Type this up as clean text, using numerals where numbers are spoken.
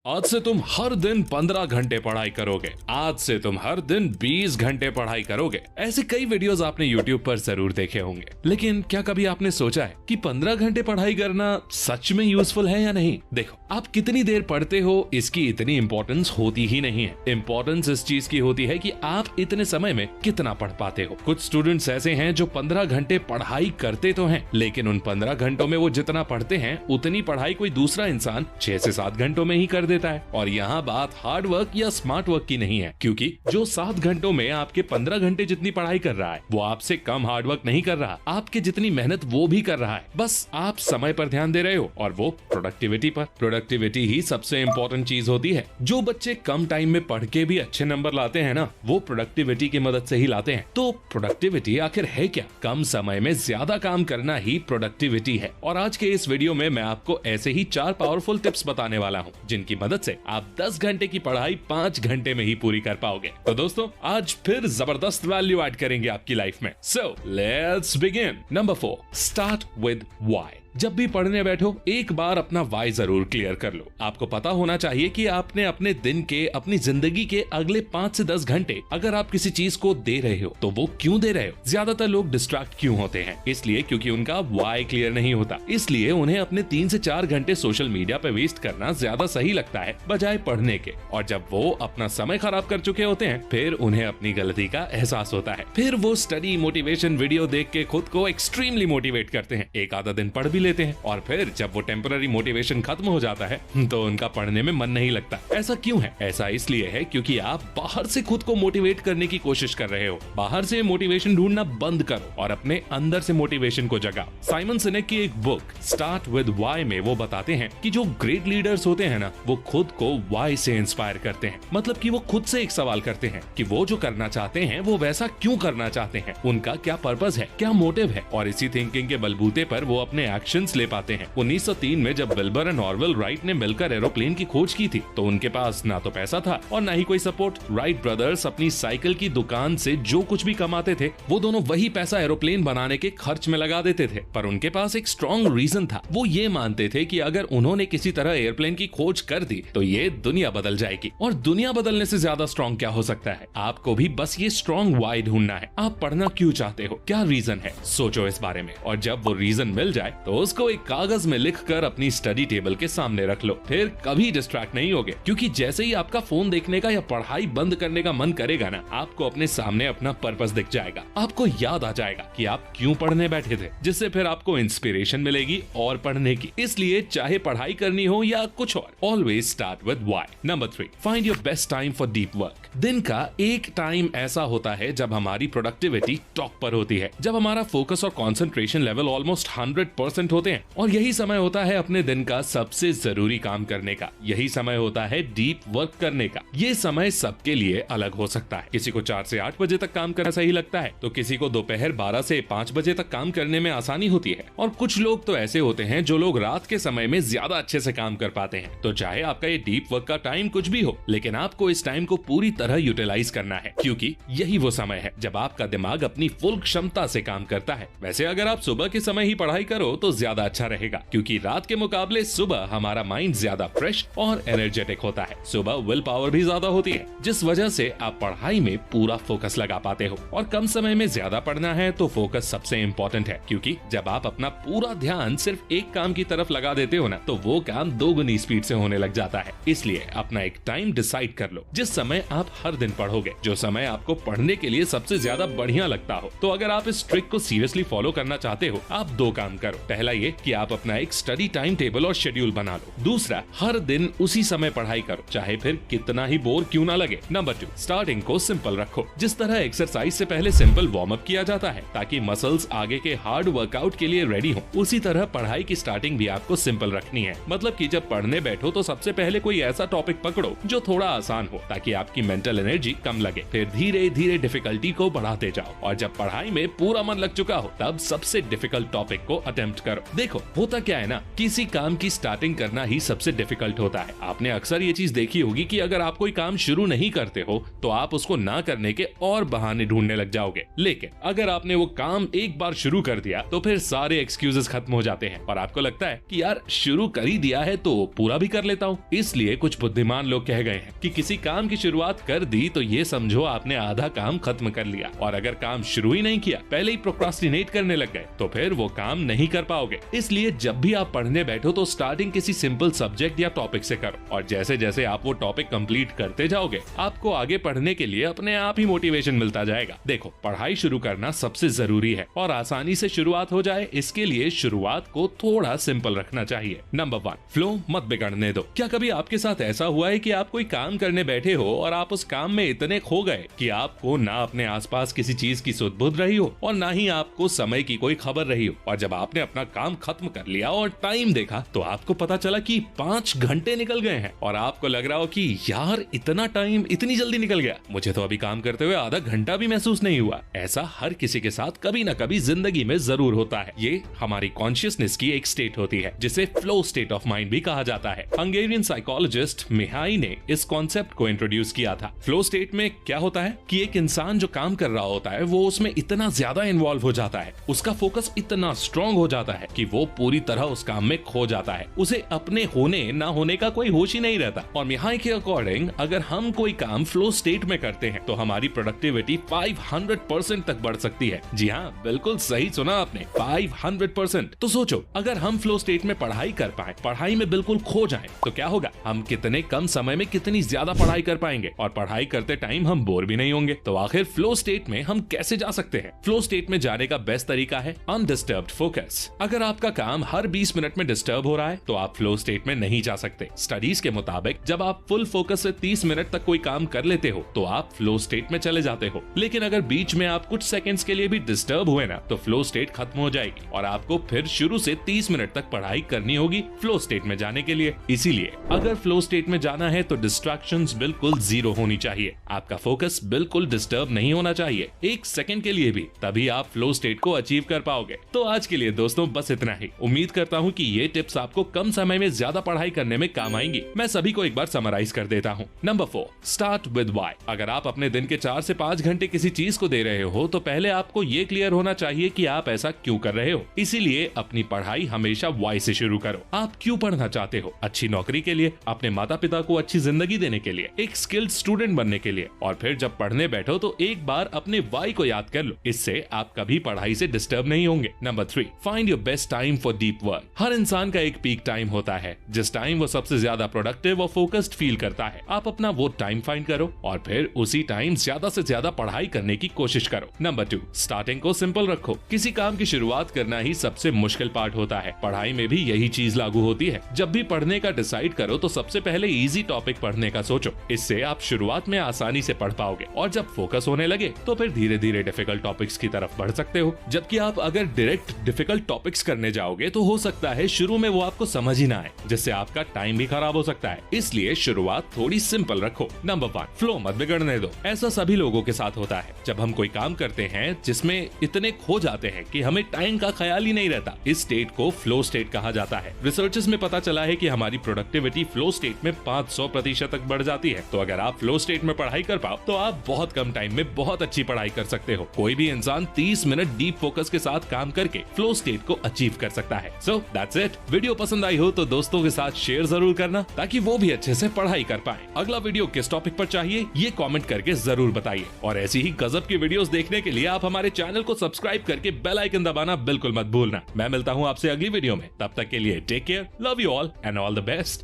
आज से तुम हर दिन 15 घंटे पढ़ाई करोगे, आज से तुम हर दिन 20 घंटे पढ़ाई करोगे। ऐसे कई वीडियोस आपने YouTube पर जरूर देखे होंगे, लेकिन क्या कभी आपने सोचा है कि 15 घंटे पढ़ाई करना सच में यूजफुल है या नहीं? देखो, आप कितनी देर पढ़ते हो इसकी इतनी इंपॉर्टेंस होती ही नहीं है। इंपॉर्टेंस इस चीज की होती है कि आप इतने समय में कितना पढ़ पाते हो। कुछ स्टूडेंट्स ऐसे हैं जो 15 घंटे पढ़ाई करते तो हैं, लेकिन उन 15 घंटों में वो जितना पढ़ते हैं उतनी पढ़ाई कोई दूसरा इंसान 6 से 7 घंटों में ही कर देता है। और यहाँ बात हार्ड वर्क या स्मार्ट वर्क की नहीं है, क्योंकि जो 7 घंटों में आपके 15 घंटे जितनी पढ़ाई कर रहा है वो आपसे कम हार्ड वर्क नहीं कर रहा, आपके जितनी मेहनत वो भी कर रहा है। बस आप समय पर ध्यान दे रहे हो और वो प्रोडक्टिविटी पर। प्रोडक्टिविटी ही सबसे इंपॉर्टेंट चीज होती है। जो बच्चे कम टाइम में पढ़ के भी अच्छे नंबर लाते हैं ना, वो प्रोडक्टिविटी की मदद से ही लाते हैं। तो प्रोडक्टिविटी आखिर है क्या? कम समय में ज्यादा काम करना ही प्रोडक्टिविटी है। और आज के इस वीडियो में मैं आपको ऐसे ही 4 पावरफुल टिप्स बताने वाला हूँ, जिनकी मदद से आप 10 घंटे की पढ़ाई 5 घंटे में ही पूरी कर पाओगे। तो दोस्तों, आज फिर जबरदस्त वैल्यू ऐड करेंगे आपकी लाइफ में। So let's begin. Number 4, start with why. जब भी पढ़ने बैठो एक बार अपना वाई जरूर क्लियर कर लो। आपको पता होना चाहिए कि आपने अपने दिन के, अपनी जिंदगी के अगले 5 से 10 घंटे अगर आप किसी चीज को दे रहे हो तो वो क्यों दे रहे हो। ज्यादातर लोग डिस्ट्रैक्ट क्यों होते हैं? इसलिए क्योंकि उनका वाई क्लियर नहीं होता। इसलिए उन्हें अपने 3 से 4 घंटे सोशल मीडिया पे वेस्ट करना ज्यादा सही लगता है बजाय पढ़ने के। और जब वो अपना समय खराब कर चुके होते हैं फिर उन्हें अपनी गलती का एहसास होता है। फिर वो स्टडी मोटिवेशन वीडियो देख के खुद को एक्सट्रीमली मोटिवेट करते हैं, एक आधा दिन पढ़ भी लेते हैं, और फिर जब वो टेम्पररी मोटिवेशन खत्म हो जाता है तो उनका पढ़ने में मन नहीं लगता। ऐसा क्यों है? ऐसा इसलिए है क्योंकि आप बाहर से खुद को मोटिवेट करने की कोशिश कर रहे हो। बाहर से मोटिवेशन ढूंढना बंद करो और अपने अंदर से मोटिवेशन को जगाओ। साइमन सिनेक की एक बुक स्टार्ट विद व्हाई में वो बताते हैं कि जो ग्रेट लीडर्स होते हैं ना, वो खुद को व्हाई से इंस्पायर करते हैं। मतलब कि वो खुद से एक सवाल करते हैं कि वो जो करना चाहते हैं वो वैसा क्यों करना चाहते हैं, उनका क्या पर्पस है, क्या मोटिव है। और इसी थिंकिंग के बलबूते पर वो अपने एक्शंस ले पाते हैं। 1903 में जब विल्बर एंड ऑरवेल राइट ने मिलकर एरोप्लेन की खोज की थी तो उनके पास ना तो पैसा था और ना ही कोई सपोर्ट। राइट ब्रदर्स अपनी साइकिल की दुकान से जो कुछ भी कमाते थे वो दोनों वही पैसा एरोप्लेन बनाने के खर्च में लगा देते थे। पर उनके पास एक स्ट्रॉन्ग रीजन था। वो ये मानते थे कि अगर उन्होंने किसी तरह एयरप्लेन की खोज कर दी तो ये दुनिया बदल जाएगी। और दुनिया बदलने से ज्यादा स्ट्रॉन्ग क्या हो सकता है? आपको भी बस ये स्ट्रॉन्ग वाई ढूंढना है। आप पढ़ना क्यों चाहते हो, क्या रीजन है, सोचो इस बारे में। और जब वो रीजन मिल जाए तो उसको एक कागज में लिखकर अपनी स्टडी टेबल के सामने रख लो। फिर कभी डिस्ट्रैक्ट नहीं होगे, क्योंकि जैसे ही आपका फोन देखने का या पढ़ाई बंद करने का मन करेगा ना, आपको अपने सामने अपना पर्पस दिख जाएगा। आपको याद आ जाएगा कि आप क्यों पढ़ने बैठे थे, जिससे फिर आपको इंस्पिरेशन मिलेगी और पढ़ने की। इसलिए चाहे पढ़ाई करनी हो या कुछ और, always start with why. Number 3, find your best time for deep work. दिन का एक टाइम ऐसा होता है जब हमारी प्रोडक्टिविटी टॉप पर होती है, जब हमारा फोकस और कंसंट्रेशन लेवल ऑलमोस्ट 100% होते हैं। और यही समय होता है अपने दिन का सबसे जरूरी काम करने का। यही समय होता है डीप वर्क करने का। ये समय सबके लिए अलग हो सकता है। किसी को 4 से 8 बजे तक काम करना सही लगता है, तो किसी को दोपहर 12 से 5 बजे तक काम करने में आसानी होती है। और कुछ लोग तो ऐसे होते हैं जो लोग रात के समय में ज्यादा अच्छे से काम कर पाते हैं। तो चाहे आपका ये डीप वर्क का टाइम कुछ भी हो, लेकिन आपको इस टाइम को पूरी तरह यूटिलाइज करना है, क्योंकि यही वो समय है जब आपका दिमाग अपनी फुल क्षमता से काम करता है। वैसे अगर आप सुबह के समय ही पढ़ाई करो तो ज्यादा अच्छा रहेगा, क्योंकि रात के मुकाबले सुबह हमारा माइंड ज्यादा फ्रेश और एनर्जेटिक होता है। सुबह विल पावर भी ज्यादा होती है, जिस वजह से आप पढ़ाई में पूरा फोकस लगा पाते हो। और कम समय में ज्यादा पढ़ना है तो फोकस सबसे इम्पोर्टेंट है, क्योंकि जब आप अपना पूरा ध्यान सिर्फ एक काम की तरफ लगा देते हो ना, तो वो काम 2 गुनी स्पीड से होने लग जाता है। इसलिए अपना एक टाइम डिसाइड कर लो जिस समय आप हर दिन पढ़ोगे, जो समय आपको पढ़ने के लिए सबसे ज्यादा बढ़िया लगता हो। तो अगर आप इस ट्रिक को सीरियसली फॉलो करना चाहते हो, आप 2 काम करो। पहला ये कि आप अपना एक स्टडी टाइम टेबल और शेड्यूल बना लो। दूसरा, हर दिन उसी समय पढ़ाई करो, चाहे फिर कितना ही बोर क्यों ना लगे। नंबर 2, स्टार्टिंग को सिंपल रखो। जिस तरह एक्सरसाइज से पहले सिंपल वार्म अप किया जाता है ताकि मसल्स आगे के हार्ड वर्कआउट के लिए रेडी हो, उसी तरह पढ़ाई की स्टार्टिंग भी आपको सिंपल रखनी है। मतलब कि जब पढ़ने बैठो तो सबसे पहले कोई ऐसा टॉपिक पकड़ो जो थोड़ा आसान हो, ताकि आपकी मेंटल एनर्जी कम लगे। फिर धीरे धीरे डिफिकल्टी को बढ़ाते जाओ, और जब पढ़ाई में पूरा मन लग चुका हो तब सबसे डिफिकल्ट टॉपिक को अटेम्प्ट कर करो। देखो होता क्या है ना, किसी काम की स्टार्टिंग करना ही सबसे डिफिकल्ट होता है। आपने अक्सर ये चीज देखी होगी कि अगर आप कोई काम शुरू नहीं करते हो तो आप उसको ना करने के और बहाने ढूंढने लग जाओगे, लेकिन अगर आपने वो काम एक बार शुरू कर दिया तो फिर सारे एक्सक्यूजेस खत्म हो जाते हैं और आपको लगता है कि यार शुरू कर ही दिया है तो पूरा भी कर लेता हूँ। इसलिए कुछ बुद्धिमान लोग कह गए हैं कि किसी काम की शुरुआत कर दी तो ये समझो आपने आधा काम खत्म कर लिया, और अगर काम शुरू ही नहीं किया, पहले ही प्रोक्रास्टिनेट करने लग गए, तो फिर वो काम नहीं कर पाओगे। इसलिए जब भी आप पढ़ने बैठो तो स्टार्टिंग किसी सिंपल सब्जेक्ट या टॉपिक से करो, और जैसे जैसे आप वो टॉपिक कंप्लीट करते जाओगे आपको आगे पढ़ने के लिए अपने आप ही मोटिवेशन मिलता जाएगा। देखो पढ़ाई शुरू करना सबसे जरूरी है और आसानी से शुरुआत हो जाए इसके लिए शुरुआत को थोड़ा सिंपल रखना चाहिए। नंबर 1, फ्लो मत बिगड़ने दो। क्या कभी आपके साथ ऐसा हुआ है कि आप कोई काम करने बैठे हो और आप उस काम में इतने खो गए कि आपको ना अपने आसपास किसी चीज की सुध बुध रही हो और ना ही आपको समय की कोई खबर रही हो, और जब आपने अपना काम खत्म कर लिया और टाइम देखा तो आपको पता चला कि 5 घंटे निकल गए हैं और आपको लग रहा हो कि यार इतना टाइम इतनी जल्दी निकल गया, मुझे तो अभी काम करते हुए आधा घंटा भी महसूस नहीं हुआ। ऐसा हर किसी के साथ कभी ना कभी जिंदगी में जरूर होता है। ये हमारी कॉन्शियसनेस की एक स्टेट होती है जिसे फ्लो स्टेट ऑफ माइंड भी कहा जाता है। हंगेरियन साइकोलॉजिस्ट मिहाई ने इस कॉन्सेप्ट को इंट्रोड्यूस किया था। फ्लो स्टेट में क्या होता है कि एक इंसान जो काम कर रहा होता है वो उसमें इतना ज्यादा इन्वॉल्व हो जाता है, उसका फोकस इतना स्ट्रांग हो जाता है कि वो पूरी तरह उस काम में खो जाता है, उसे अपने होने ना होने का कोई होश ही नहीं रहता। और मिहाई के अकॉर्डिंग अगर हम कोई काम फ्लो स्टेट में करते हैं तो हमारी प्रोडक्टिविटी 500% तक बढ़ सकती है। जी हाँ, बिल्कुल सही सुना आपने, 500%। तो सोचो अगर हम फ्लो स्टेट में पढ़ाई कर पाए, पढ़ाई में बिल्कुल खो जाएं, तो क्या होगा, हम कितने कम समय में कितनी ज्यादा पढ़ाई कर पाएंगे और पढ़ाई करते टाइम हम बोर भी नहीं होंगे। तो आखिर फ्लो स्टेट में हम कैसे जा सकते हैं? फ्लो स्टेट में जाने का बेस्ट तरीका है अनडिस्टर्ब्ड फोकस। अगर आपका काम हर 20 मिनट में डिस्टर्ब हो रहा है तो आप फ्लो स्टेट में नहीं जा सकते। स्टडीज के मुताबिक जब आप फुल फोकस से 30 मिनट तक कोई काम कर लेते हो तो आप फ्लो स्टेट में चले जाते हो, लेकिन अगर बीच में आप कुछ सेकंड्स के लिए भी डिस्टर्ब हुए ना तो फ्लो स्टेट खत्म हो जाएगी और आपको फिर शुरू से 30 मिनट तक पढ़ाई करनी होगी फ्लो स्टेट में जाने के लिए। इसीलिए अगर फ्लो स्टेट में जाना है तो डिस्ट्रैक्शंस बिल्कुल जीरो होनी चाहिए, आपका फोकस बिल्कुल डिस्टर्ब नहीं होना चाहिए एक सेकंड के लिए भी, तभी आप फ्लो स्टेट को अचीव कर पाओगे। तो आज के लिए दोस्तों बस इतना ही। उम्मीद करता हूँ कि ये टिप्स आपको कम समय में ज्यादा पढ़ाई करने में काम आएंगी। मैं सभी को एक बार समराइज कर देता हूँ। Number 4, start with why. अगर आप अपने दिन के 4 से 5 घंटे किसी चीज को दे रहे हो तो पहले आपको ये क्लियर होना चाहिए कि आप ऐसा क्यों कर रहे हो। इसीलिए अपनी पढ़ाई हमेशा व्हाई से शुरू करो। आप क्यों पढ़ना चाहते हो? अच्छी नौकरी के लिए, अपने माता पिता को अच्छी जिंदगी देने के लिए, एक स्किल्ड स्टूडेंट बनने के लिए। और फिर जब पढ़ने बैठो तो एक बार अपने व्हाई को याद कर लो, इससे आप कभी पढ़ाई से डिस्टर्ब नहीं होंगे। Number 3, find your best time for deep work. हर इंसान का एक पीक टाइम होता है जिस टाइम वो सबसे ज्यादा प्रोडक्टिव और फोकस्ड फील करता है। आप अपना वो टाइम फाइंड करो और फिर उसी टाइम ज्यादा से ज्यादा पढ़ाई करने की कोशिश करो। नंबर 2, स्टार्टिंग को सिंपल रखो। किसी काम की शुरुआत करना ही सबसे मुश्किल पार्ट होता है। पढ़ाई में भी यही चीज लागू होती है। जब भी पढ़ने का डिसाइड करो तो सबसे पहले इजी टॉपिक पढ़ने का सोचो, इससे आप शुरुआत में आसानी से पढ़ पाओगे और जब फोकस होने लगे तो फिर धीरे धीरे डिफिकल्ट टॉपिक्स की तरफ बढ़ सकते हो। जबकि आप अगर डायरेक्ट डिफिकल्ट टॉपिक्स करने जाओगे तो हो सकता है शुरू में वो आपको समझ ही ना आए, जिससे आपका टाइम भी खराब हो सकता है। इसलिए शुरुआत थोड़ी सिंपल रखो। नंबर 1, फ्लो मत बिगड़ने दो। ऐसा सभी लोगों के साथ होता है। जब हम कोई काम करते हैं जिसमें इतने खो जाते हैं कि हमें टाइम का ख्याल ही नहीं रहता, इस स्टेट को फ्लो स्टेट कहा जाता है। रिसर्चेस में पता चला है कि हमारी प्रोडक्टिविटी फ्लो स्टेट में 500% तक बढ़ जाती है। तो अगर आप फ्लो स्टेट में पढ़ाई कर पाओ तो आप बहुत कम टाइम में बहुत अच्छी पढ़ाई कर सकते हो। कोई भी इंसान 30 मिनट डीप फोकस के साथ काम करके फ्लो स्टेट को अचीव कर सकता है। So that's it. वीडियो पसंद आई हो तो दोस्तों के साथ शेयर जरूर करना ताकि वो भी अच्छे से पढ़ाई कर पाए। अगला वीडियो किस टॉपिक पर चाहिए ये कमेंट करके जरूर बताइए और ऐसी ही गजब की वीडियोस देखने के लिए आप हमारे चैनल को सब्सक्राइब करके बेल आइकन दबाना बिल्कुल मत भूलना। मैं मिलता हूँ आपसे अगली वीडियो में, तब तक के लिए take care, love you all and all the best.